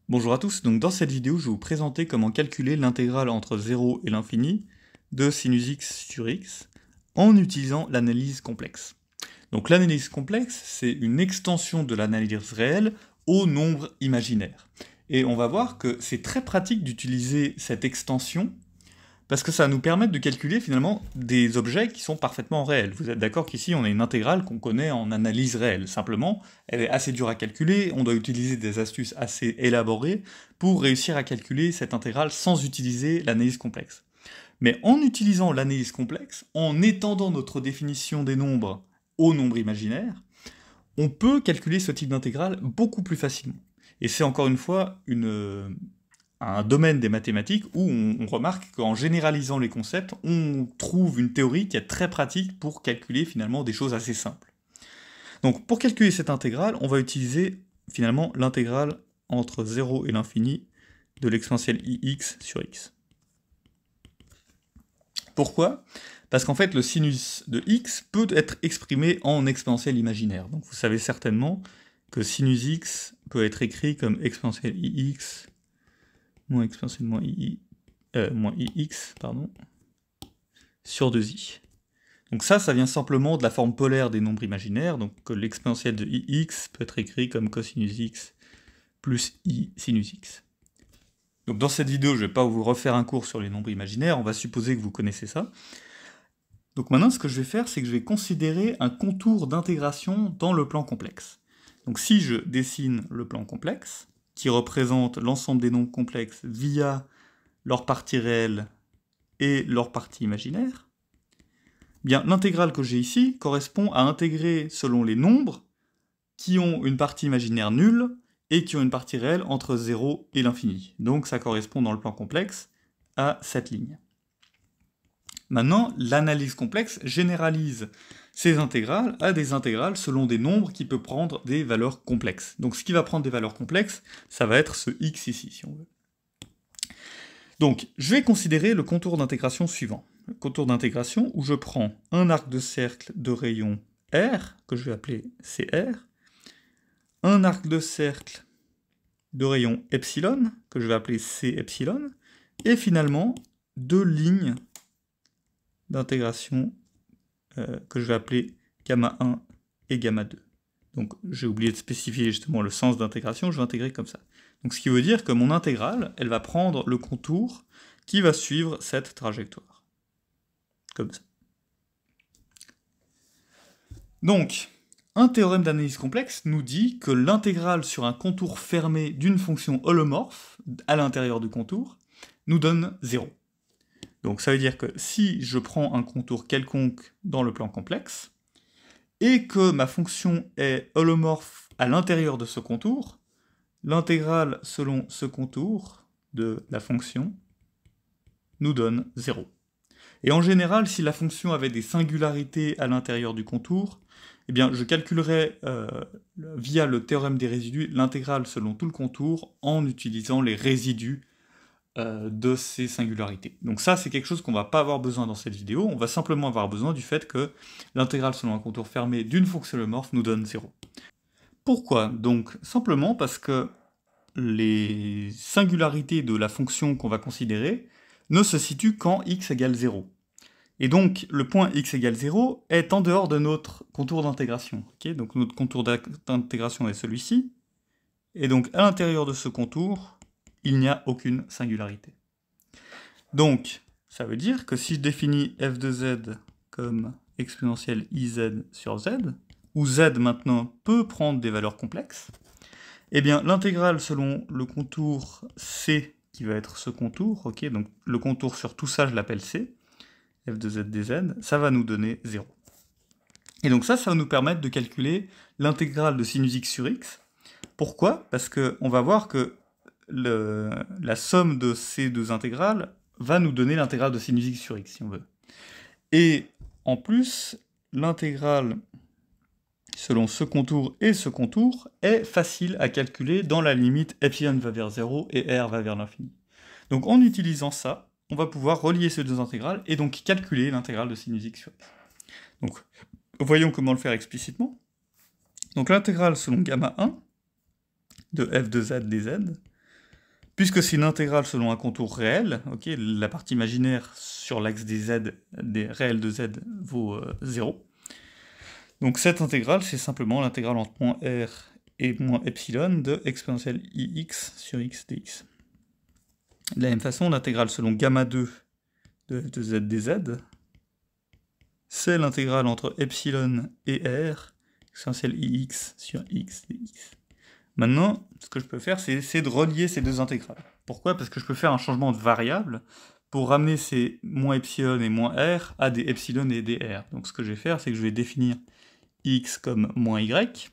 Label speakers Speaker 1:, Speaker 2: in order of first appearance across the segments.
Speaker 1: Bonjour à tous, donc dans cette vidéo je vais vous présenter comment calculer l'intégrale entre 0 et l'infini de sinus x sur x en utilisant l'analyse complexe. Donc l'analyse complexe, c'est une extension de l'analyse réelle au nombre imaginaire. Et on va voir que c'est très pratique d'utiliser cette extension parce que ça va nous permettre de calculer finalement des objets qui sont parfaitement réels. Vous êtes d'accord qu'ici on a une intégrale qu'on connaît en analyse réelle. Simplement, elle est assez dure à calculer, on doit utiliser des astuces assez élaborées pour réussir à calculer cette intégrale sans utiliser l'analyse complexe. Mais en utilisant l'analyse complexe, en étendant notre définition des nombres au nombre imaginaire, on peut calculer ce type d'intégrale beaucoup plus facilement. Et c'est encore une fois un domaine des mathématiques où on remarque qu'en généralisant les concepts, on trouve une théorie qui est très pratique pour calculer finalement des choses assez simples. Donc pour calculer cette intégrale, on va utiliser finalement l'intégrale entre 0 et l'infini de l'exponentielle ix sur x. Pourquoi ? Parce qu'en fait le sinus de x peut être exprimé en exponentielle imaginaire. Donc vous savez certainement que sinus x peut être écrit comme exponentielle ix moins exponentielle moins ix, sur 2i. Donc ça vient simplement de la forme polaire des nombres imaginaires, donc que l'exponentielle de ix peut être écrit comme cosinus x plus i sinus x. Donc dans cette vidéo, je ne vais pas vous refaire un cours sur les nombres imaginaires, on va supposer que vous connaissez ça. Donc maintenant, ce que je vais faire, c'est que je vais considérer un contour d'intégration dans le plan complexe. Donc si je dessine le plan complexe, qui représente l'ensemble des nombres complexes via leur partie réelle et leur partie imaginaire, bien l'intégrale que j'ai ici correspond à intégrer selon les nombres qui ont une partie imaginaire nulle et qui ont une partie réelle entre 0 et l'infini. Donc ça correspond dans le plan complexe à cette ligne. Maintenant, l'analyse complexe généralise ces intégrales à des intégrales selon des nombres qui peuvent prendre des valeurs complexes. Donc ce qui va prendre des valeurs complexes, ça va être ce x ici, si on veut. Donc, je vais considérer le contour d'intégration suivant. Le contour d'intégration où je prends un arc de cercle de rayon R, que je vais appeler CR, un arc de cercle de rayon epsilon, que je vais appeler C epsilon, et finalement deux lignes d'intégration que je vais appeler gamma 1 et gamma 2. Donc j'ai oublié de spécifier justement le sens d'intégration, je vais intégrer comme ça. Donc ce qui veut dire que mon intégrale, elle va prendre le contour qui va suivre cette trajectoire. Comme ça. Donc, un théorème d'analyse complexe nous dit que l'intégrale sur un contour fermé d'une fonction holomorphe à l'intérieur du contour nous donne 0. Donc ça veut dire que si je prends un contour quelconque dans le plan complexe, et que ma fonction est holomorphe à l'intérieur de ce contour, l'intégrale selon ce contour de la fonction nous donne 0. Et en général, si la fonction avait des singularités à l'intérieur du contour, eh bien, je calculerais via le théorème des résidus l'intégrale selon tout le contour en utilisant les résidus de ces singularités. Donc ça, c'est quelque chose qu'on va pas avoir besoin dans cette vidéo, on va simplement avoir besoin du fait que l'intégrale selon un contour fermé d'une fonction holomorphe nous donne 0. Pourquoi ? Donc simplement parce que les singularités de la fonction qu'on va considérer ne se situent qu'en x égale 0. Et donc le point x égale 0 est en dehors de notre contour d'intégration. Okay, donc notre contour d'intégration est celui-ci, et donc à l'intérieur de ce contour, il n'y a aucune singularité. Donc, ça veut dire que si je définis f de z comme exponentielle iz sur z, où z maintenant peut prendre des valeurs complexes, eh bien l'intégrale selon le contour c, qui va être ce contour, ok, donc le contour sur tout ça je l'appelle c, f de z dz, ça va nous donner 0. Et donc ça va nous permettre de calculer l'intégrale de sinus x sur x. Pourquoi ? Parce qu'on va voir que la somme de ces deux intégrales va nous donner l'intégrale de sinus x sur x, si on veut. Et en plus, l'intégrale selon ce contour et ce contour est facile à calculer dans la limite epsilon va vers 0 et r va vers l'infini. Donc en utilisant ça, on va pouvoir relier ces deux intégrales et donc calculer l'intégrale de sinus x sur x. Donc voyons comment le faire explicitement. Donc l'intégrale selon gamma 1 de f de z dz Puisque c'est une intégrale selon un contour réel, ok, la partie imaginaire sur l'axe des z, des réels de z vaut 0. Donc cette intégrale, c'est simplement l'intégrale entre moins r et moins epsilon de exponentielle ix sur x dx. De la même façon, l'intégrale selon gamma 2 de f de z dz, c'est l'intégrale entre epsilon et r, exponentielle ix sur x dx. Maintenant, ce que je peux faire, c'est essayer de relier ces deux intégrales. Pourquoi? Parce que je peux faire un changement de variable pour ramener ces moins epsilon et moins r à des epsilon et des r. Donc ce que je vais faire, c'est que je vais définir x comme moins y.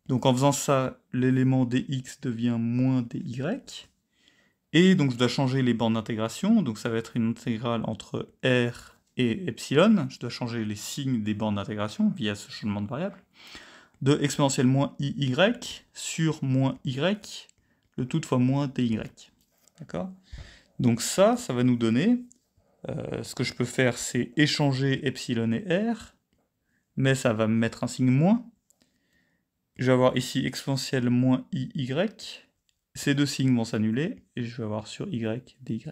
Speaker 1: Donc en faisant ça, l'élément dx devient moins dy. Et donc je dois changer les bornes d'intégration. Donc ça va être une intégrale entre r et epsilon. Je dois changer les signes des bornes d'intégration via ce changement de variable. De exponentielle moins iy sur moins y, le tout fois moins dy. D'accord? Donc ça va nous donner, ce que je peux faire, c'est échanger epsilon et r, mais ça va me mettre un signe moins. Je vais avoir ici exponentielle moins iy, ces deux signes vont s'annuler, et je vais avoir sur y dy.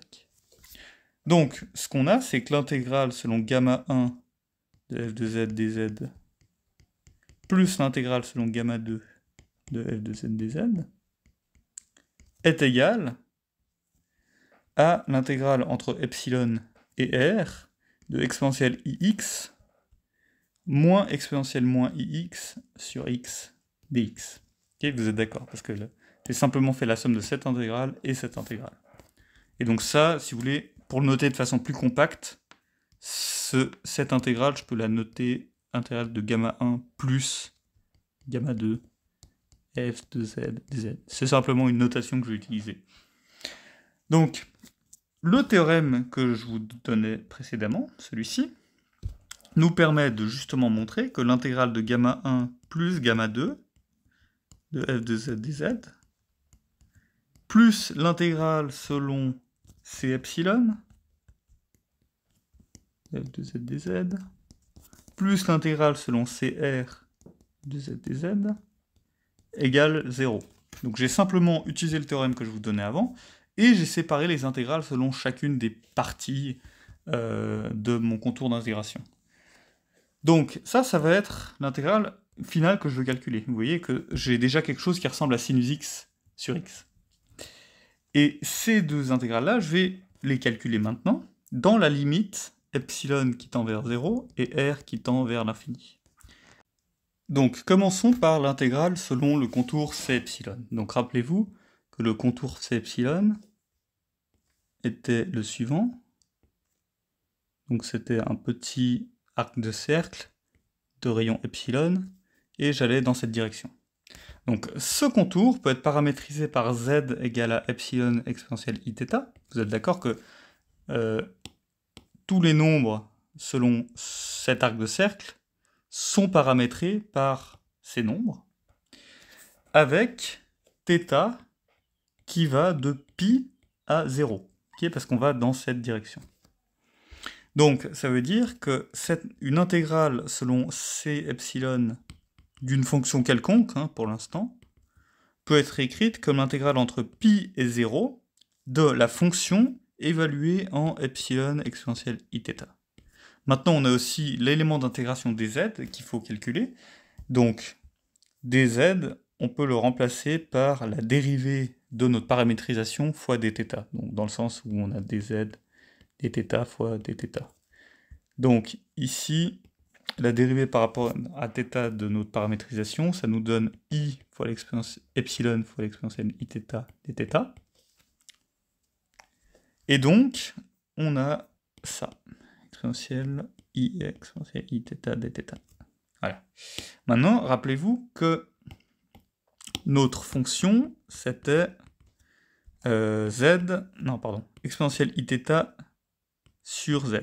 Speaker 1: Donc, ce qu'on a, c'est que l'intégrale selon gamma 1 de f de z dz plus l'intégrale selon gamma 2 de f de z dz est égale à l'intégrale entre epsilon et r de exponentielle ix moins exponentielle moins ix sur x dx. Ok, vous êtes d'accord? Parce que j'ai simplement fait la somme de cette intégrale et cette intégrale. Et donc ça, si vous voulez, pour le noter de façon plus compacte, cette intégrale, je peux la noter intégrale de gamma 1 plus gamma 2 f de z dz. C'est simplement une notation que je vais utiliser. Donc, le théorème que je vous donnais précédemment, celui-ci, nous permet de justement montrer que l'intégrale de gamma 1 plus gamma 2 de f de z dz plus l'intégrale selon c epsilon f de z dz plus l'intégrale selon cr de z dz égale 0. Donc j'ai simplement utilisé le théorème que je vous donnais avant, et j'ai séparé les intégrales selon chacune des parties de mon contour d'intégration. Donc ça va être l'intégrale finale que je veux calculer. Vous voyez que j'ai déjà quelque chose qui ressemble à sinus x sur x. Et ces deux intégrales-là, je vais les calculer maintenant, dans la limite epsilon qui tend vers 0 et r qui tend vers l'infini. Donc commençons par l'intégrale selon le contour c epsilon. Donc rappelez-vous que le contour c epsilon était le suivant. Donc c'était un petit arc de cercle de rayon epsilon, et j'allais dans cette direction. Donc ce contour peut être paramétrisé par z égale à epsilon exponentielle iθ. Vous êtes d'accord que tous les nombres selon cet arc de cercle sont paramétrés par ces nombres, avec θ qui va de pi à 0, okay, parce qu'on va dans cette direction. Donc ça veut dire que une intégrale selon c epsilon d'une fonction quelconque, hein, pour l'instant, peut être écrite comme l'intégrale entre pi et 0 de la fonction évaluée en epsilon exponentielle iθ. Maintenant, on a aussi l'élément d'intégration dz qu'il faut calculer. Donc, dz, on peut le remplacer par la dérivée de notre paramétrisation fois dθ. Donc, dans le sens où on a dz, dθ fois dθ. Donc, ici, la dérivée par rapport à θ de notre paramétrisation, ça nous donne i fois epsilon fois l'exponentielle iθ dθ. Et donc, on a ça. Exponentielle i exponentielle iθ dθ. Voilà. Maintenant, rappelez-vous que notre fonction, c'était exponentielle iθ sur z.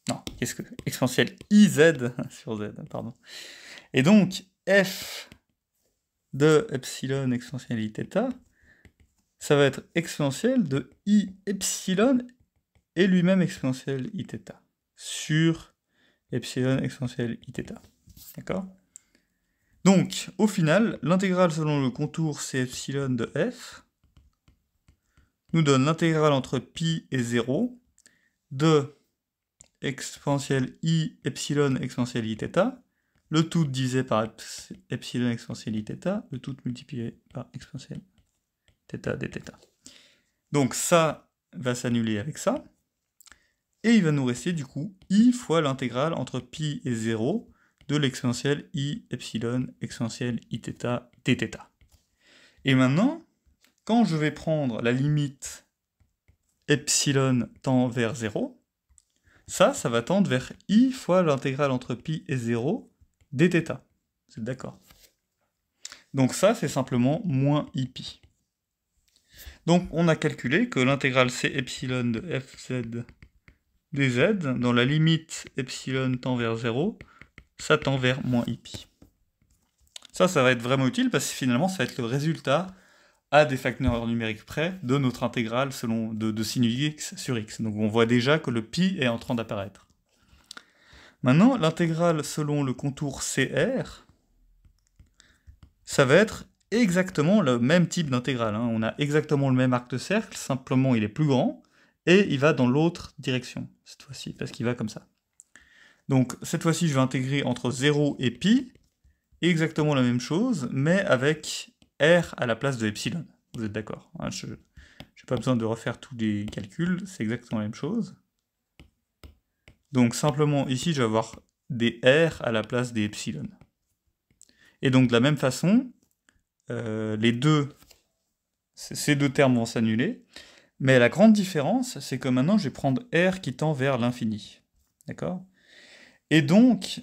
Speaker 1: Non, qu'est-ce que... exponentielle iz sur z, pardon. Et donc, f de epsilon exponentielle iθ, ça va être exponentielle de i epsilon et lui-même exponentielle iθ sur epsilon exponentielle iθ. D'accord? Donc, au final, l'intégrale selon le contour c epsilon de f nous donne l'intégrale entre pi et 0 de exponentielle i epsilon exponentielle i θ, le tout divisé par epsilon exponentielle i θ, le tout multiplié par exponentielle θ dθ. Donc ça va s'annuler avec ça, et il va nous rester du coup i fois l'intégrale entre pi et 0 de l'exponentielle i epsilon exponentielle i θ dθ. Et maintenant, quand je vais prendre la limite epsilon tend vers 0, ça va tendre vers i fois l'intégrale entre pi et 0 dθ. Vous êtes d'accord? Donc ça, c'est simplement moins i pi. Donc on a calculé que l'intégrale c epsilon de fz dz, dans la limite epsilon tend vers 0, ça tend vers moins i pi. Ça va être vraiment utile parce que finalement, ça va être le résultat à des facteurs numériques près de notre intégrale selon de sinus x sur x. Donc on voit déjà que le pi est en train d'apparaître. Maintenant, l'intégrale selon le contour CR, ça va être exactement le même type d'intégrale. Hein. On a exactement le même arc de cercle, simplement il est plus grand, et il va dans l'autre direction, cette fois-ci, parce qu'il va comme ça. Donc cette fois-ci, je vais intégrer entre 0 et pi, exactement la même chose, mais avec r à la place de epsilon. Vous êtes d'accord? Hein, je n'ai pas besoin de refaire tous les calculs, c'est exactement la même chose. Donc simplement, ici, je vais avoir des r à la place des epsilon. Et donc de la même façon, ces deux termes vont s'annuler, mais la grande différence, c'est que maintenant, je vais prendre r qui tend vers l'infini. D'accord? Et donc,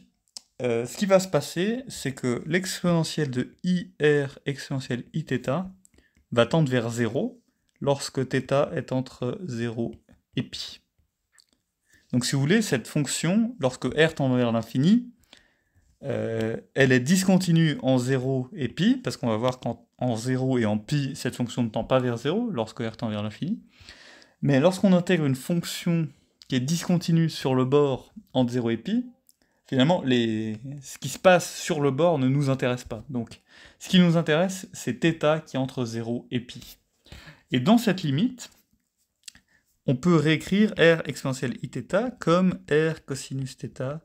Speaker 1: ce qui va se passer, c'est que l'exponentielle de ir exponentielle iθ va tendre vers 0 lorsque θ est entre 0 et pi. Donc si vous voulez, cette fonction, lorsque r tend vers l'infini, elle est discontinue en 0 et pi, parce qu'on va voir qu'en 0 et en pi, cette fonction ne tend pas vers 0, lorsque r tend vers l'infini. Mais lorsqu'on intègre une fonction qui est discontinue sur le bord entre 0 et pi, finalement, ce qui se passe sur le bord ne nous intéresse pas. Donc, ce qui nous intéresse, c'est θ qui est entre 0 et pi. Et dans cette limite, on peut réécrire r exponentielle iθ comme r cosinus θ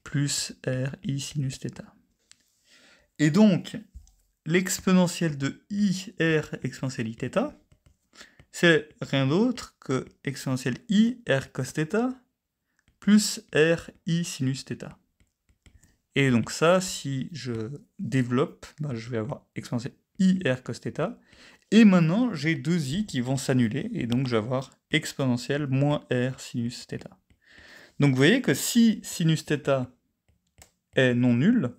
Speaker 1: plus r i sinus θ. Et donc, l'exponentielle de i r exponentielle iθ, c'est rien d'autre que exponentielle i r cos θ plus r i sinus θ. Et donc ça, si je développe, je vais avoir exponentielle i r cos θ. Et maintenant, j'ai deux i qui vont s'annuler, et donc je vais avoir exponentielle moins r sinus θ. Donc vous voyez que si sinus θ est non nul,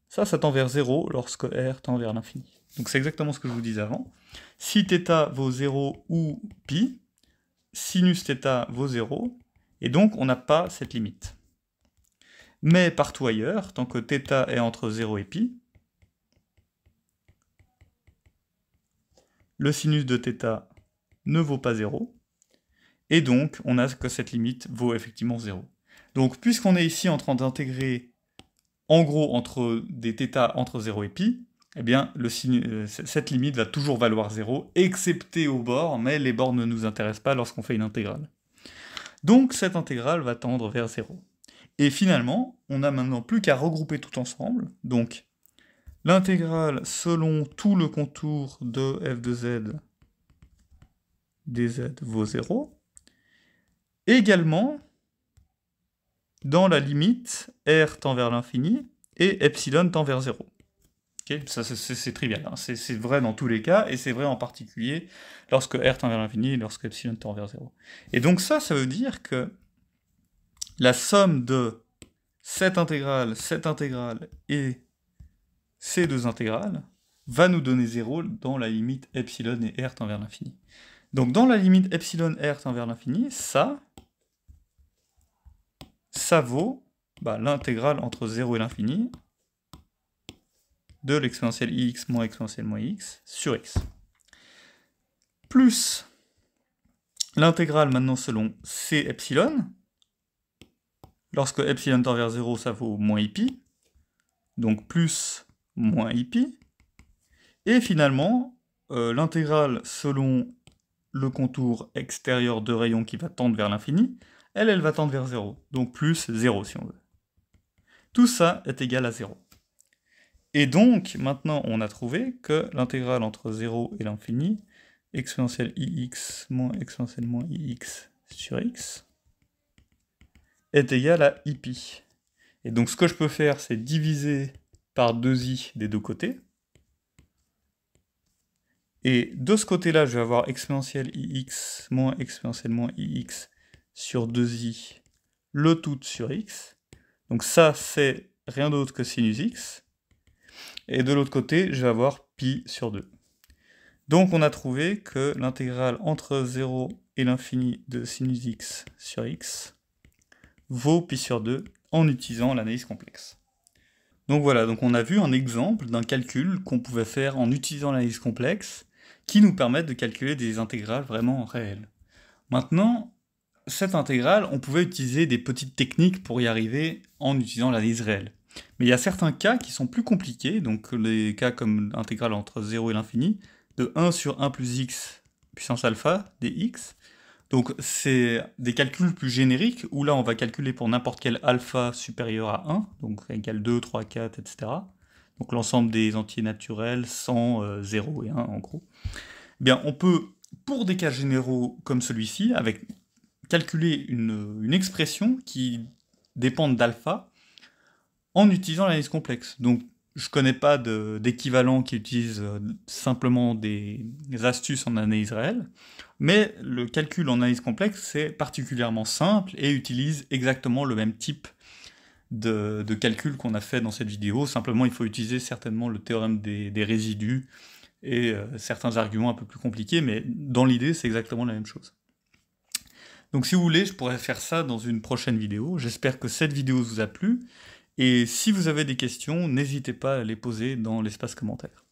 Speaker 1: ça tend vers 0 lorsque r tend vers l'infini. Donc c'est exactement ce que je vous disais avant. Si θ vaut 0 ou pi, sinus θ vaut 0, et donc on n'a pas cette limite. Mais partout ailleurs, tant que θ est entre 0 et pi, le sinus de θ ne vaut pas 0, et donc on a que cette limite vaut effectivement 0. Donc puisqu'on est ici en train d'intégrer en gros entre des θ entre 0 et pi, eh bien cette limite va toujours valoir 0, excepté au bord, mais les bords ne nous intéressent pas lorsqu'on fait une intégrale. Donc cette intégrale va tendre vers 0. Et finalement, on n'a maintenant plus qu'à regrouper tout ensemble, donc l'intégrale selon tout le contour de f de z dz vaut 0, également dans la limite r tend vers l'infini et epsilon tend vers 0. Okay, ça c'est trivial, hein. C'est vrai dans tous les cas, et c'est vrai en particulier lorsque r tend vers l'infini et lorsque epsilon tend vers 0. Et donc ça veut dire que la somme de cette intégrale et ces deux intégrales va nous donner 0 dans la limite epsilon et r tend vers l'infini. Donc dans la limite epsilon r tend vers l'infini, ça vaut l'intégrale entre 0 et l'infini de l'exponentielle ix moins exponentielle moins x sur x. Plus l'intégrale maintenant selon c epsilon. Lorsque epsilon tend vers 0, ça vaut moins i pi. Donc plus moins i pi. Et finalement, l'intégrale selon le contour extérieur de rayon qui va tendre vers l'infini, elle va tendre vers 0. Donc plus 0 si on veut. Tout ça est égal à 0. Et donc, maintenant, on a trouvé que l'intégrale entre 0 et l'infini, exponentielle ix moins exponentielle moins ix sur x, est égale à ipi. Et donc, ce que je peux faire, c'est diviser par 2i des deux côtés. Et de ce côté-là, je vais avoir exponentielle ix moins exponentielle moins ix sur 2i, le tout sur x. Donc ça, c'est rien d'autre que sinus x. Et de l'autre côté, je vais avoir pi sur 2. Donc on a trouvé que l'intégrale entre 0 et l'infini de sinus x sur x vaut pi sur 2 en utilisant l'analyse complexe. Donc voilà, donc on a vu un exemple d'un calcul qu'on pouvait faire en utilisant l'analyse complexe qui nous permet de calculer des intégrales vraiment réelles. Maintenant, cette intégrale, on pouvait utiliser des petites techniques pour y arriver en utilisant l'analyse réelle. Mais il y a certains cas qui sont plus compliqués, donc les cas comme l'intégrale entre 0 et l'infini, de 1 sur 1 plus x puissance alpha dx. Donc c'est des calculs plus génériques, où là on va calculer pour n'importe quel alpha supérieur à 1, donc égale 2, 3, 4, etc. Donc l'ensemble des entiers naturels, 100, 0 et 1 en gros. Eh bien on peut, pour des cas généraux comme celui-ci, avec calculer une expression qui dépend d'alpha en utilisant l'analyse complexe. Donc je connais pas d'équivalent qui utilise simplement des astuces en analyse réelle, mais le calcul en analyse complexe c'est particulièrement simple et utilise exactement le même type de calcul qu'on a fait dans cette vidéo. Simplement il faut utiliser certainement le théorème des résidus et certains arguments un peu plus compliqués, mais dans l'idée c'est exactement la même chose. Donc si vous voulez, je pourrais faire ça dans une prochaine vidéo. J'espère que cette vidéo vous a plu. Et si vous avez des questions, n'hésitez pas à les poser dans l'espace commentaire.